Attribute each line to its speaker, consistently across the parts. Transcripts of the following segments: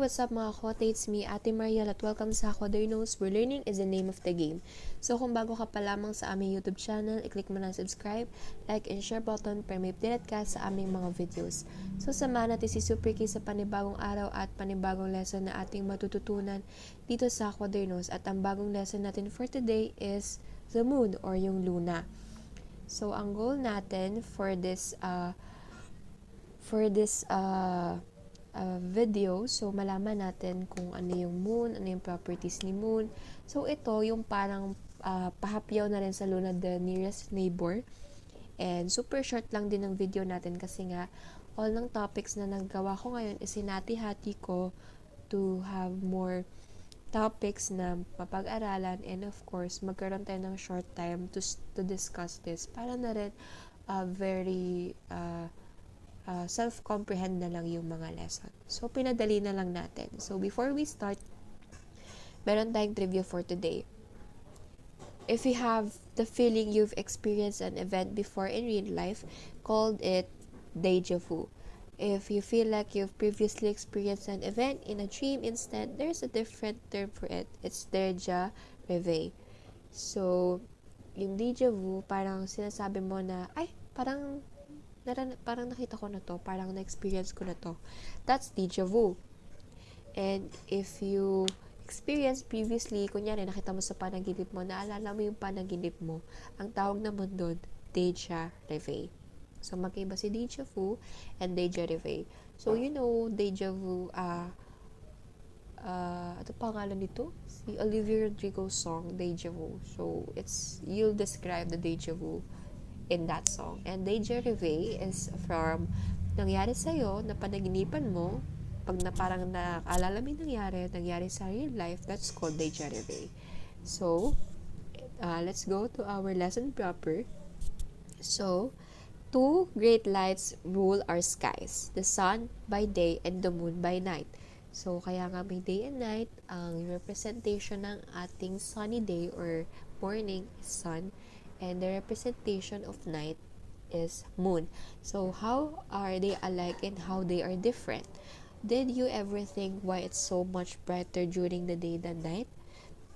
Speaker 1: what's up mga Kokote? It's me, Ate Mariel, at welcome sa Kodernos, where learning is the name of the game. So kung bago ka pa lamang sa aming YouTube channel, i-click mo na subscribe, like, and share button para may update ka sa aming mga videos. So samahan natin si Super Key sa panibagong araw at panibagong lesson na ating matututunan dito sa Kodernos. At ang bagong lesson natin for today is the moon or yung luna. So ang goal natin for this video, so malaman natin kung ano yung moon, ano yung properties ni moon. So ito yung parang pahapyaw na rin sa luna, the nearest neighbor. And super short lang din ang video natin kasi nga all ng topics na nagawa ko ngayon is hinati-hati ko to have more topics na mapag-aralan, and of course magkaroon tayo ng short time to discuss this para na rin very self-comprehend na lang yung mga lesson. So, pinadali na lang natin. So, before we start, meron tayong trivia for today. If you have the feeling you've experienced an event before in real life, called it deja vu. If you feel like you've previously experienced an event in a dream instead, there's a different term for it. It's deja vu. So, yung deja vu, parang sinasabi mo na, ay, parang nakita ko na to, parang na-experience ko na to. That's deja vu. And if you experience previously, kunyari nakita mo sa panaginip mo, naalala mo yung panaginip mo, ang tawag naman doon, deja vu. So magkaiba si deja vu and deja vu. So you know, deja vu, ano pangalan nito? Si Olivia Rodrigo's song, Deja Vu. So you'll describe the deja vu in that song. And deja vu is from nangyari sa'yo na panaginipan mo, pag na parang naalala mo yung nangyari sa real life, that's called deja vu. So, let's go to our lesson proper. So, two great lights rule our skies, the sun by day and the moon by night. So, kaya nga may day and night, ang representation ng ating sunny day or morning is sun, and the representation of night is moon. So how are they alike and how they are different? Did you ever think why it's so much brighter during the day than night?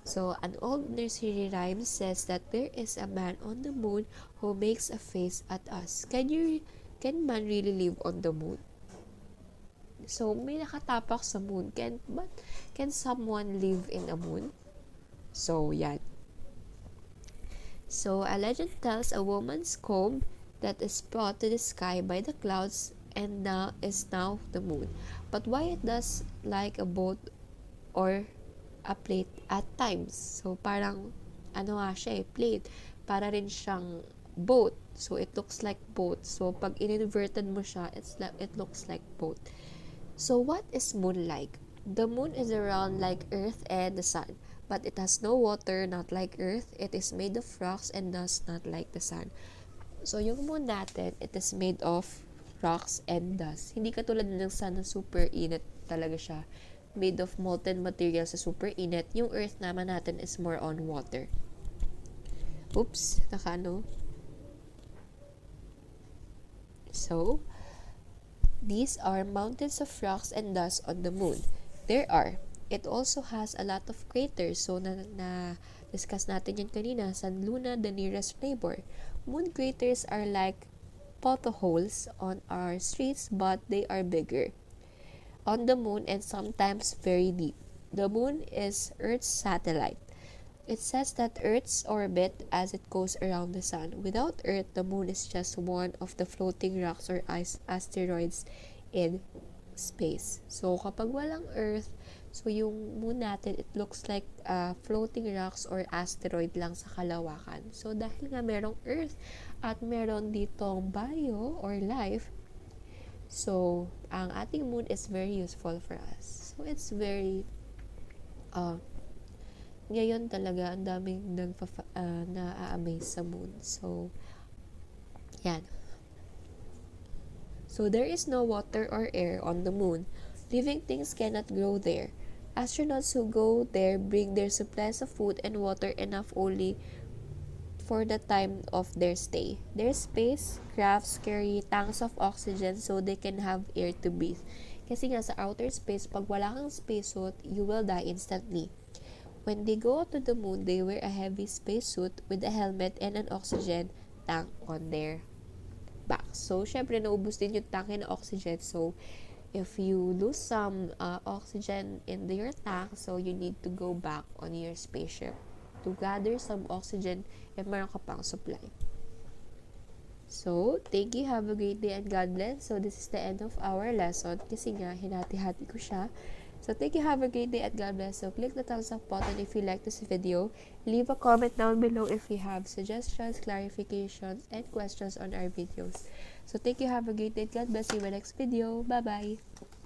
Speaker 1: So an old nursery rhyme says that there is a man on the moon who makes a face at us. Can man really live on the moon? So may nakatapak sa moon. Can someone live in a moon? So yan. So, a legend tells a woman's comb that is brought to the sky by the clouds and now the moon. But why it does like a boat or a plate at times? So, parang, plate. Para rin siyang boat. So, it looks like boat. So, pag in-inverted mo siya, it looks like boat. So, what is moon like? The moon is around like Earth and the sun. But it has no water, not like Earth. It is made of rocks and dust, not like the sun. So, yung moon natin, it is made of rocks and dust. Hindi katulad ng sun na super init talaga siya. Made of molten material sa super init. Yung Earth naman natin is more on water. Oops, So, these are mountains of rocks and dust on the moon. It also has a lot of craters. So, na-discuss natin yan kanina. Sa Luna, the nearest neighbor. Moon craters are like potholes on our streets, but they are bigger on the moon and sometimes very deep. The moon is Earth's satellite. It says that Earth's orbit as it goes around the sun. Without Earth, the moon is just one of the floating rocks or asteroids in space. So, kapag walang Earth, so yung moon natin, it looks like floating rocks or asteroid lang sa kalawakan. So, dahil nga merong Earth at meron ditong bio or life, so, ang ating moon is very useful for us. So, it's very, ngayon talaga, ang daming na-amaze sa moon. So, yan. So, there is no water or air on the moon. Living things cannot grow there. Astronauts who go there bring their supplies of food and water enough only for the time of their stay. Their spacecrafts carry tanks of oxygen so they can have air to breathe. Kasi nga sa outer space, pag wala kang spacesuit, you will die instantly. When they go to the moon, they wear a heavy spacesuit with a helmet and an oxygen tank on their back. So, syempre, naubos din yung tank ng oxygen. So, if you lose some oxygen in your tank, so you need to go back on your spaceship to gather some oxygen and meron ka pang supply. So, thank you. Have a great day and God bless. So, this is the end of our lesson kasi nga, hinati-hati ko siya. So, thank you. Have a great day and God bless. So, click the thumbs up button if you like this video. Leave a comment down below if you have suggestions, clarifications, and questions on our videos. So, thank you. Have a great day. God bless you in my next video. Bye-bye.